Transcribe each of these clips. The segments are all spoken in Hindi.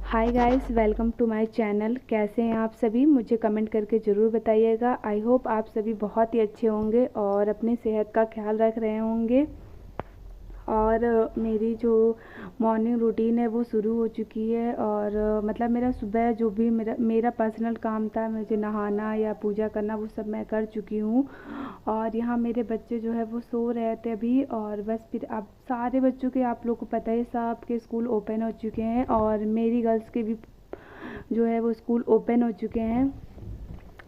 Hi guys, welcome to my channel. कैसे हैं आप सभी? मुझे कमेंट करके ज़रूर बताइएगा। आई होप आप सभी बहुत ही अच्छे होंगे और अपनी सेहत का ख्याल रख रहे होंगे। और मेरी जो मॉर्निंग रूटीन है वो शुरू हो चुकी है। और मतलब मेरा सुबह जो भी मेरा पर्सनल काम था, मुझे नहाना या पूजा करना, वो सब मैं कर चुकी हूँ। और यहाँ मेरे बच्चे जो है वो सो रहे थे अभी। और बस फिर अब सारे बच्चों के, आप लोग को पता है, सब के स्कूल ओपन हो चुके हैं और मेरी गर्ल्स के भी जो है वो स्कूल ओपन हो चुके हैं।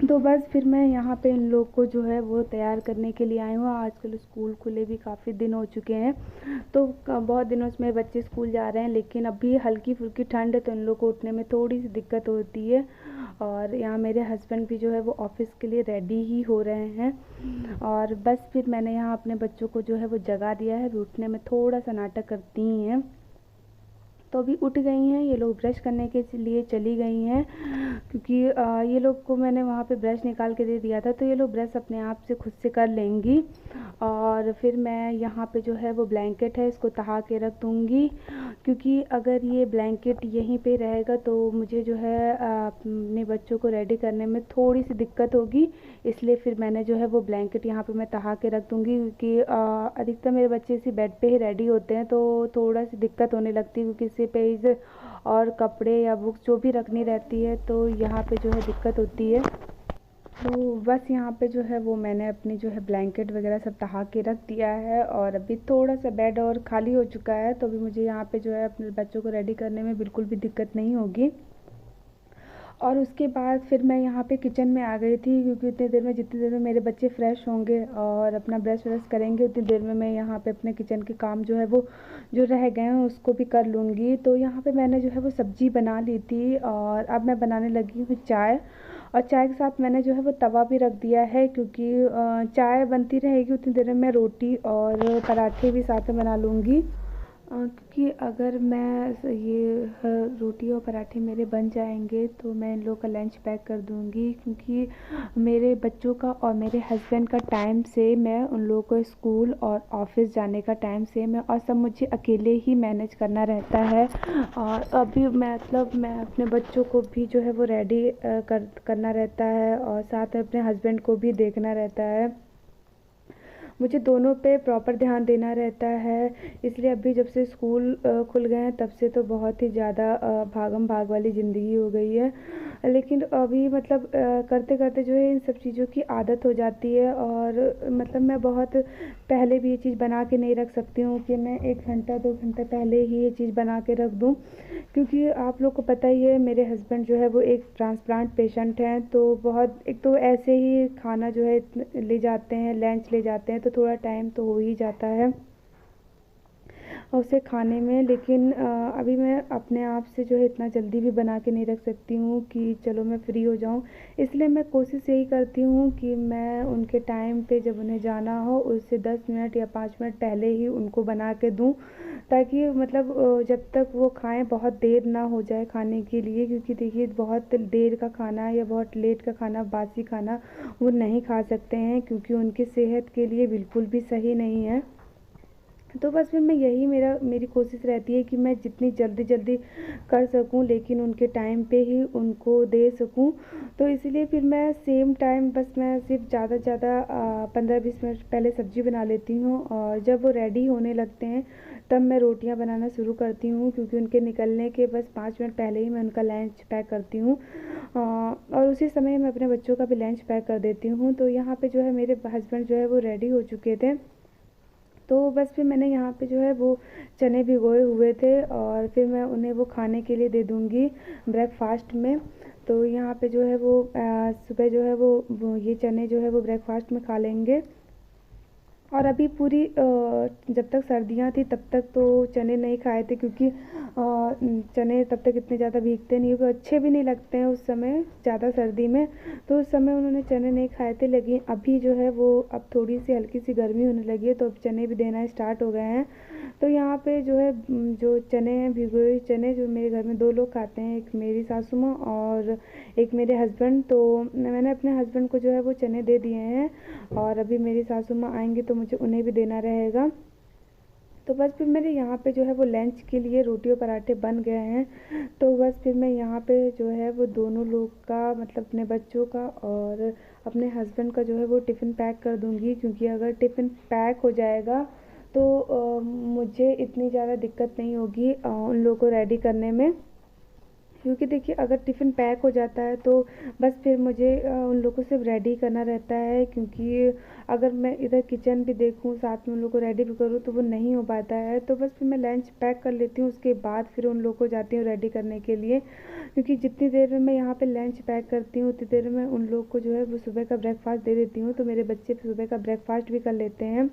तो बस फिर मैं यहाँ पे इन लोग को जो है वो तैयार करने के लिए आई हूँ। आजकल स्कूल खुले भी काफ़ी दिन हो चुके हैं, तो बहुत दिनों से मेरे बच्चे स्कूल जा रहे हैं, लेकिन अभी हल्की फुल्की ठंड है तो इन लोग को उठने में थोड़ी सी दिक्कत होती है। और यहाँ मेरे हस्बैंड भी जो है वो ऑफिस के लिए रेडी ही हो रहे हैं। और बस फिर मैंने यहाँ अपने बच्चों को जो है वो जगा दिया है। अभी उठने में थोड़ा सा नाटक करती ही हैं, तो अभी उठ गई हैं। ये लोग ब्रश करने के लिए चली गई हैं, क्योंकि ये लोग को मैंने वहाँ पे ब्रश निकाल के दे दिया था, तो ये लोग ब्रश अपने आप से खुद से कर लेंगी। और फिर मैं यहाँ पे जो है वो ब्लैंकेट है, इसको तहा के रख दूँगी, क्योंकि अगर ये ब्लैंकेट यहीं पे रहेगा तो मुझे जो है अपने बच्चों को रेडी करने में थोड़ी सी दिक्कत होगी। इसलिए फिर मैंने जो है वो ब्लैंकेट यहाँ पे मैं तहा के रख दूँगी, क्योंकि अधिकतर मेरे बच्चे इसी बेड पे ही रेडी होते हैं, तो थोड़ा सी दिक्कत होने लगती है, क्योंकि इसी पे इस और कपड़े या बुक्स जो भी रखनी रहती है, तो यहाँ पे जो है दिक्कत होती है। तो बस यहाँ पे जो है वो मैंने अपनी जो है ब्लैंकेट वगैरह सब तहा के रख दिया है। और अभी थोड़ा सा बेड और खाली हो चुका है, तो अभी मुझे यहाँ पे जो है अपने बच्चों को रेडी करने में बिल्कुल भी दिक्कत नहीं होगी। और उसके बाद फिर मैं यहाँ पे किचन में आ गई थी, क्योंकि जितनी देर में मेरे बच्चे फ्रेश होंगे और अपना ब्रश व्रश करेंगे, उतनी देर में मैं यहाँ पे अपने किचन के काम जो है वो जो रह गए हैं उसको भी कर लूँगी। तो यहाँ पे मैंने जो है वो सब्ज़ी बना ली थी और अब मैं बनाने लगी हूँ चाय। और चाय के साथ मैंने जो है वो तवा भी रख दिया है, क्योंकि चाय बनती रहेगी उतनी देर में मैं रोटी और पराठे भी साथ में बना लूँगी। क्योंकि अगर मैं रोटी और पराठे मेरे बन जाएंगे तो मैं इन लोग का लंच पैक कर दूंगी, क्योंकि मेरे बच्चों का और मेरे हस्बैंड का टाइम सेम है, उन लोगों को स्कूल और ऑफिस जाने का टाइम सेम है, और सब मुझे अकेले ही मैनेज करना रहता है। और अभी मैं अपने बच्चों को भी जो है वो रेडी करना रहता है, और साथ में अपने हस्बैंड को भी देखना रहता है। मुझे दोनों पे प्रॉपर ध्यान देना रहता है। इसलिए अभी जब से स्कूल खुल गए हैं तब से तो बहुत ही ज़्यादा भागम भाग वाली ज़िंदगी हो गई है। लेकिन अभी मतलब करते करते जो है इन सब चीज़ों की आदत हो जाती है। और मतलब मैं बहुत पहले भी ये चीज़ बना के नहीं रख सकती हूँ कि मैं 1 घंटा 2 घंटा पहले ही ये चीज़ बना के रख दूँ, क्योंकि आप लोग को पता ही है मेरे हस्बैंड जो है वो एक ट्रांसप्लांट पेशेंट हैं, तो बहुत एक तो ऐसे ही खाना जो है ले जाते हैं, लंच ले जाते हैं, तो थोड़ा टाइम तो हो ही जाता है उसे खाने में। लेकिन अभी मैं अपने आप से जो है इतना जल्दी भी बना के नहीं रख सकती हूँ कि चलो मैं फ्री हो जाऊँ। इसलिए मैं कोशिश यही करती हूँ कि मैं उनके टाइम पे जब उन्हें जाना हो उससे 10 मिनट या 5 मिनट पहले ही उनको बना के दूँ, ताकि मतलब जब तक वो खाएं बहुत देर ना हो जाए खाने के लिए, क्योंकि देखिए बहुत देर का खाना या बहुत लेट का खाना, बासी खाना वो नहीं खा सकते हैं, क्योंकि उनकी सेहत के लिए बिल्कुल भी सही नहीं है। तो बस फिर मैं यही मेरी कोशिश रहती है कि मैं जितनी जल्दी जल्दी कर सकूं, लेकिन उनके टाइम पे ही उनको दे सकूं। तो इसीलिए फिर मैं सेम टाइम बस मैं सिर्फ ज़्यादा से ज़्यादा 15-20 मिनट पहले सब्ज़ी बना लेती हूँ, और जब वो रेडी होने लगते हैं तब मैं रोटियां बनाना शुरू करती हूँ, क्योंकि उनके निकलने के बस 5 मिनट पहले ही मैं उनका लंच पैक करती हूँ। और उसी समय मैं अपने बच्चों का भी लंच पैक कर देती हूँ। तो यहाँ पे जो है मेरे हस्बैंड जो है वो रेडी हो चुके थे, तो बस फिर मैंने यहाँ पे जो है वो चने भिगोए हुए थे और फिर मैं उन्हें वो खाने के लिए दे दूँगी ब्रेकफास्ट में। तो यहाँ पे जो है वो सुबह जो है वो ये चने जो है वो ब्रेकफास्ट में खा लेंगे। और अभी पूरी जब तक सर्दियाँ थी तब तक तो चने नहीं खाए थे, क्योंकि चने तब तक इतने ज़्यादा भीगते नहीं, क्योंकि अच्छे भी नहीं लगते हैं उस समय ज़्यादा सर्दी में, तो उस समय उन्होंने चने नहीं खाए थे। लेकिन अभी जो है वो अब थोड़ी सी हल्की सी गर्मी होने लगी है, तो अब चने भी देना स्टार्ट हो गए हैं। तो यहाँ पे जो है जो चने हैं, भिगोए हुए चने, जो मेरे घर में 2 लोग खाते हैं, एक मेरी सासू माँ और एक मेरे हस्बैंड। तो मैंने अपने हस्बैंड को जो है वो चने दे दिए हैं, और अभी मेरी सासू माँ आएंगी तो मुझे उन्हें भी देना रहेगा। तो बस फिर मेरे यहाँ पे जो है वो लंच के लिए रोटी और पराठे बन गए हैं। तो बस फिर मैं यहाँ पे जो है वो दोनों लोग का मतलब अपने बच्चों का और अपने हस्बैंड का जो है वो टिफ़िन पैक कर दूँगी, क्योंकि अगर टिफ़िन पैक हो जाएगा तो मुझे इतनी ज़्यादा दिक्कत नहीं होगी उन लोगों को रेडी करने में। क्योंकि देखिए अगर टिफ़िन पैक हो जाता है तो बस फिर मुझे उन लोगों को सिर्फ रेडी करना रहता है, क्योंकि अगर मैं इधर किचन भी देखूँ साथ में उन लोगों को रेडी भी करूँ तो वो नहीं हो पाता है। तो बस फिर मैं लंच पैक कर लेती हूँ, उसके बाद फिर उन लोगों को जाती हूँ रेडी करने के लिए, क्योंकि जितनी देर में मैं यहाँ पे लंच पैक करती हूँ उतनी देर में उन लोग को जो है वो सुबह का ब्रेकफास्ट दे देती हूँ। तो मेरे बच्चे सुबह का ब्रेकफास्ट भी कर लेते हैं।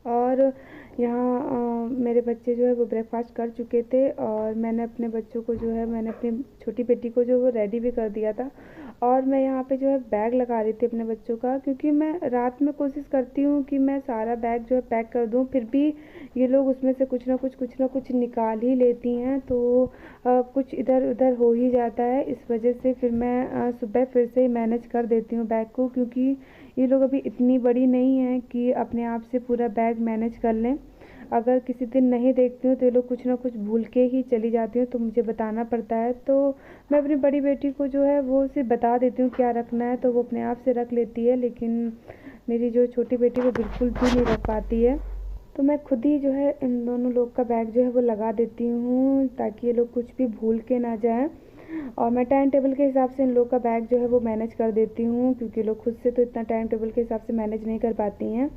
और यहाँ मेरे बच्चे जो है वो ब्रेकफास्ट कर चुके थे और मैंने अपने बच्चों को जो है मैंने अपनी छोटी बेटी को जो वो रेडी भी कर दिया था। और मैं यहाँ पे जो है बैग लगा रही थी अपने बच्चों का, क्योंकि मैं रात में कोशिश करती हूँ कि मैं सारा बैग जो है पैक कर दूँ, फिर भी ये लोग उसमें से कुछ ना कुछ निकाल ही लेती हैं, तो कुछ इधर उधर हो ही जाता है। इस वजह से फिर मैं सुबह फिर से ही मैनेज कर देती हूँ बैग को, क्योंकि ये लोग अभी इतनी बड़ी नहीं हैं कि अपने आप से पूरा बैग मैनेज कर लें। अगर किसी दिन नहीं देखती हूँ तो ये लोग कुछ ना कुछ भूल के ही चली जाती हूँ, तो मुझे बताना पड़ता है। तो मैं अपनी बड़ी बेटी को जो है वो सिर्फ बता देती हूँ क्या रखना है, तो वो अपने आप से रख लेती है, लेकिन मेरी जो छोटी बेटी वो बिल्कुल भी नहीं रख पाती है। तो मैं खुद ही जो है इन दोनों लोग का बैग जो है वो लगा देती हूँ, ताकि ये लोग कुछ भी भूल के ना जाएँ। और मैं टाइम टेबल के हिसाब से इन लोग का बैग जो है वो मैनेज कर देती हूँ, क्योंकि लोग खुद से तो इतना टाइम टेबल के हिसाब से मैनेज नहीं कर पाती हैं।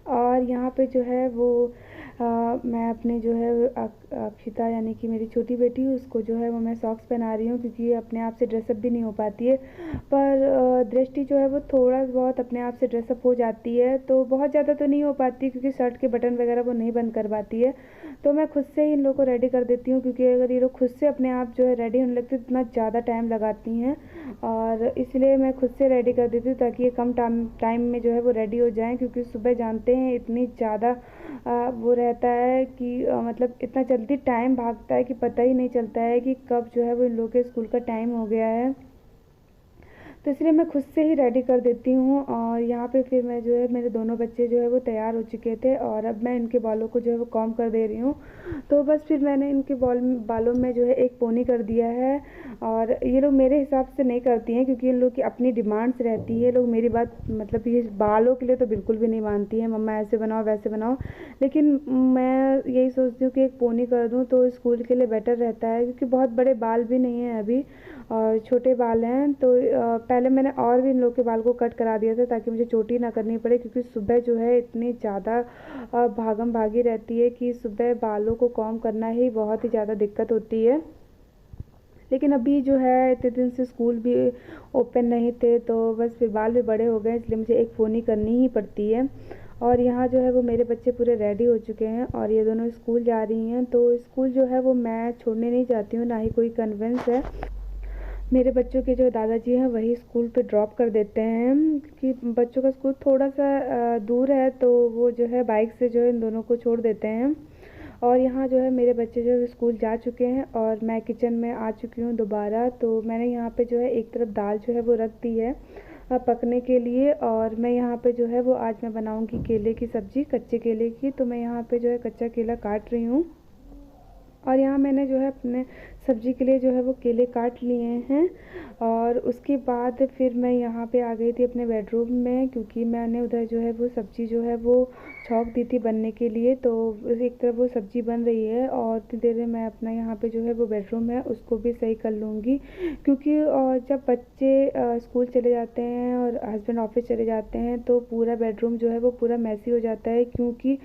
और यहाँ पे जो है वो मैं अपने जो है अक्षिता यानी कि मेरी छोटी बेटी उसको जो है वो मैं सॉक्स पहना रही हूँ, क्योंकि ये अपने आप से ड्रेसअप भी नहीं हो पाती है। पर दृष्टि जो है वो थोड़ा बहुत अपने आप से ड्रेसअप हो जाती है, तो बहुत ज़्यादा तो नहीं हो पाती, क्योंकि शर्ट के बटन वगैरह वो नहीं बंद कर पाती है। तो मैं खुद से ही इन लोगों को रेडी कर देती हूँ, क्योंकि अगर ये लोग खुद से अपने आप जो है रेडी होने लगते तो इतना ज़्यादा टाइम लगाती हैं, और इसलिए मैं खुद से रेडी कर देती हूँ ताकि ये कम टाइम में जो है वो रेडी हो जाएँ। क्योंकि सुबह जानते हैं इतनी ज़्यादा वो रहता है कि मतलब इतना जल्दी टाइम भागता है कि पता ही नहीं चलता है कि कब जो है वो इन लोगों के स्कूल का टाइम हो गया है। तो इसलिए मैं खुद से ही रेडी कर देती हूँ। और यहाँ पे फिर मैं जो है मेरे दोनों बच्चे जो है वो तैयार हो चुके थे, और अब मैं इनके बालों को जो है वो कॉम्ब कर दे रही हूँ। तो बस फिर मैंने इनके बालों में जो है एक पोनी कर दिया है, और ये लोग मेरे हिसाब से नहीं करती हैं, क्योंकि इन लोग की अपनी डिमांड्स रहती है। लोग मेरी बात मतलब ये बालों के लिए तो बिल्कुल भी नहीं मानती हैं, मम्मा ऐसे बनाओ वैसे बनाओ। लेकिन मैं यही सोचती हूँ कि एक पोनी कर दूँ तो स्कूल के लिए बेटर रहता है, क्योंकि बहुत बड़े बाल भी नहीं हैं अभी और छोटे बाल हैं। तो पहले मैंने और भी इन लोग के बाल को कट करा दिया था ताकि मुझे चोटी ना करनी पड़े, क्योंकि सुबह जो है इतनी ज़्यादा भागम भागी रहती है कि सुबह बालों को कॉम्ब करना ही बहुत ही ज़्यादा दिक्कत होती है। लेकिन अभी जो है इतने दिन से स्कूल भी ओपन नहीं थे, तो बस फिर बाल भी बड़े हो गए, इसलिए मुझे एक फ़ोनी करनी ही पड़ती है। और यहाँ जो है वो मेरे बच्चे पूरे रेडी हो चुके हैं और ये दोनों स्कूल जा रही हैं। तो स्कूल जो है वो मैं छोड़ने नहीं जाती हूँ, ना ही कोई कन्वेंस है। मेरे बच्चों के जो दादाजी हैं वही स्कूल पे ड्रॉप कर देते हैं, क्योंकि बच्चों का स्कूल थोड़ा सा दूर है, तो वो जो है बाइक से जो है इन दोनों को छोड़ देते हैं। और यहाँ जो है मेरे बच्चे जो है स्कूल जा चुके हैं और मैं किचन में आ चुकी हूँ दोबारा। तो मैंने यहाँ पे जो है एक तरफ दाल जो है वो रख दी है पकने के लिए, और मैं यहाँ पे जो है वो आज मैं बनाऊँगी केले की सब्ज़ी, कच्चे केले की। तो मैं यहाँ पे जो है कच्चा केला काट रही हूँ, और यहाँ मैंने जो है अपने सब्ज़ी के लिए जो है वो केले काट लिए हैं। और उसके बाद फिर मैं यहाँ पे आ गई थी अपने बेडरूम में, क्योंकि मैंने उधर जो है वो सब्ज़ी जो है वो छौंक दी थी बनने के लिए। तो एक तरफ वो सब्ज़ी बन रही है और इतनी देर में मैं अपना यहाँ पे जो है वो बेडरूम है उसको भी सही कर लूँगी, क्योंकि जब बच्चे स्कूल चले जाते हैं और हस्बैंड ऑफिस चले जाते हैं तो पूरा बेडरूम जो है वो पूरा मैसी हो जाता है, क्योंकि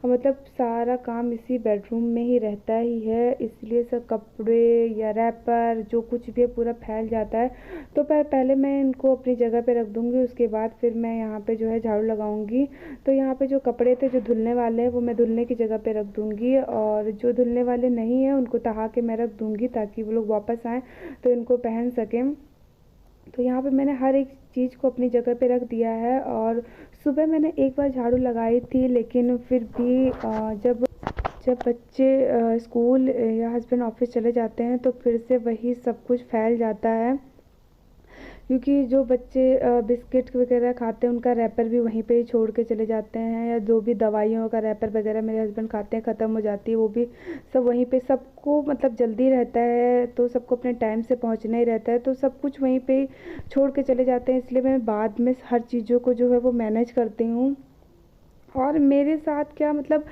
मतलब सारा काम इसी बेडरूम में ही रहता ही है, इसलिए सब कपड़े या रैपर जो कुछ भी है पूरा फैल जाता है। तो पहले मैं इनको अपनी जगह पे रख दूँगी, उसके बाद फिर मैं यहाँ पे जो है झाड़ू लगाऊंगी। तो यहाँ पे जो कपड़े थे जो धुलने वाले हैं वो मैं धुलने की जगह पे रख दूँगी, और जो धुलने वाले नहीं हैं उनको तहा के मैं रख दूँगी ताकि वो लोग वापस आएँ तो इनको पहन सकें। तो यहाँ पे मैंने हर एक चीज़ को अपनी जगह पे रख दिया है। और सुबह मैंने एक बार झाड़ू लगाई थी, लेकिन फिर भी जब जब बच्चे स्कूल या हस्बैंड ऑफिस चले जाते हैं तो फिर से वही सब कुछ फैल जाता है, क्योंकि जो बच्चे बिस्किट वगैरह खाते हैं उनका रैपर भी वहीं पे ही छोड़ के चले जाते हैं, या जो भी दवाइयों का रैपर वगैरह मेरे हस्बैंड खाते हैं ख़त्म हो जाती है वो भी सब वहीं पे, सबको मतलब जल्दी रहता है तो सबको अपने टाइम से पहुंचना ही रहता है, तो सब कुछ वहीं पे छोड़ के चले जाते हैं, इसलिए मैं बाद में हर चीज़ों को जो है वो मैनेज करती हूँ। और मेरे साथ क्या मतलब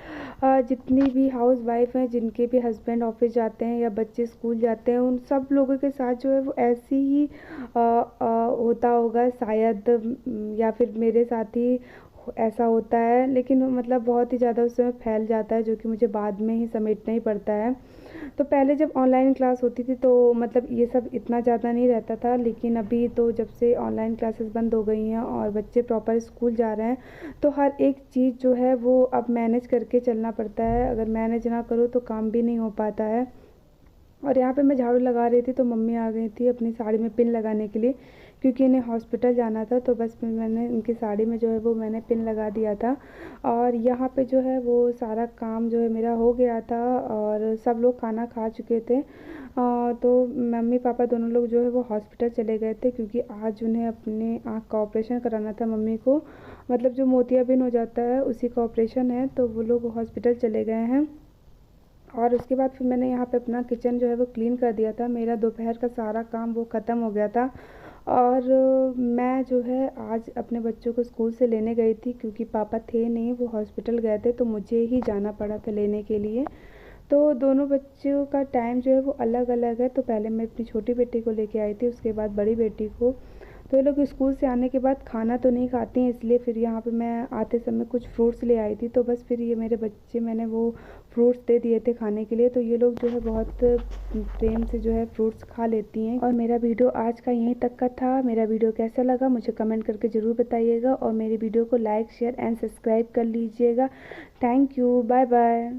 जितनी भी हाउस वाइफ हैं जिनके भी हस्बैंड ऑफिस जाते हैं या बच्चे स्कूल जाते हैं, उन सब लोगों के साथ जो है वो ऐसे ही होता होगा शायद, या फिर मेरे साथ ही ऐसा होता है, लेकिन मतलब बहुत ही ज़्यादा उसमें फैल जाता है जो कि मुझे बाद में ही समेटना ही पड़ता है। तो पहले जब ऑनलाइन क्लास होती थी तो मतलब ये सब इतना ज़्यादा नहीं रहता था, लेकिन अभी तो जब से ऑनलाइन क्लासेस बंद हो गई हैं और बच्चे प्रॉपर स्कूल जा रहे हैं, तो हर एक चीज़ जो है वो अब मैनेज करके चलना पड़ता है, अगर मैनेज ना करो तो काम भी नहीं हो पाता है। और यहाँ पे मैं झाड़ू लगा रही थी तो मम्मी आ गई थी अपनी साड़ी में पिन लगाने के लिए, क्योंकि इन्हें हॉस्पिटल जाना था, तो बस फिर मैंने उनकी साड़ी में जो है वो मैंने पिन लगा दिया था। और यहाँ पे जो है वो सारा काम जो है मेरा हो गया था और सब लोग खाना खा चुके थे। तो मम्मी पापा दोनों लोग जो है वो हॉस्पिटल चले गए थे, क्योंकि आज उन्हें अपने आँख का ऑपरेशन कराना था मम्मी को, मतलब जो मोतियाबिंद हो जाता है उसी का ऑपरेशन है, तो वो लोग हॉस्पिटल चले गए हैं। और उसके बाद फिर मैंने यहाँ पे अपना किचन जो है वो क्लीन कर दिया था, मेरा दोपहर का सारा काम वो ख़त्म हो गया था। और मैं जो है आज अपने बच्चों को स्कूल से लेने गई थी, क्योंकि पापा थे नहीं, वो हॉस्पिटल गए थे, तो मुझे ही जाना पड़ा था लेने के लिए। तो दोनों बच्चों का टाइम जो है वो अलग अलग है, तो पहले मैं अपनी छोटी बेटी को लेके आई थी, उसके बाद बड़ी बेटी को। तो ये लोग स्कूल से आने के बाद खाना तो नहीं खाती हैं, इसलिए फिर यहाँ पे मैं आते समय कुछ फ्रूट्स ले आई थी, तो बस फिर ये मेरे बच्चे, मैंने वो फ्रूट्स दे दिए थे खाने के लिए, तो ये लोग जो है बहुत प्रेम से जो है फ्रूट्स खा लेती हैं। और मेरा वीडियो आज का यहीं तक का था। मेरा वीडियो कैसा लगा मुझे कमेंट करके ज़रूर बताइएगा, और मेरे वीडियो को लाइक शेयर एंड सब्सक्राइब कर लीजिएगा। Thank you, bye bye.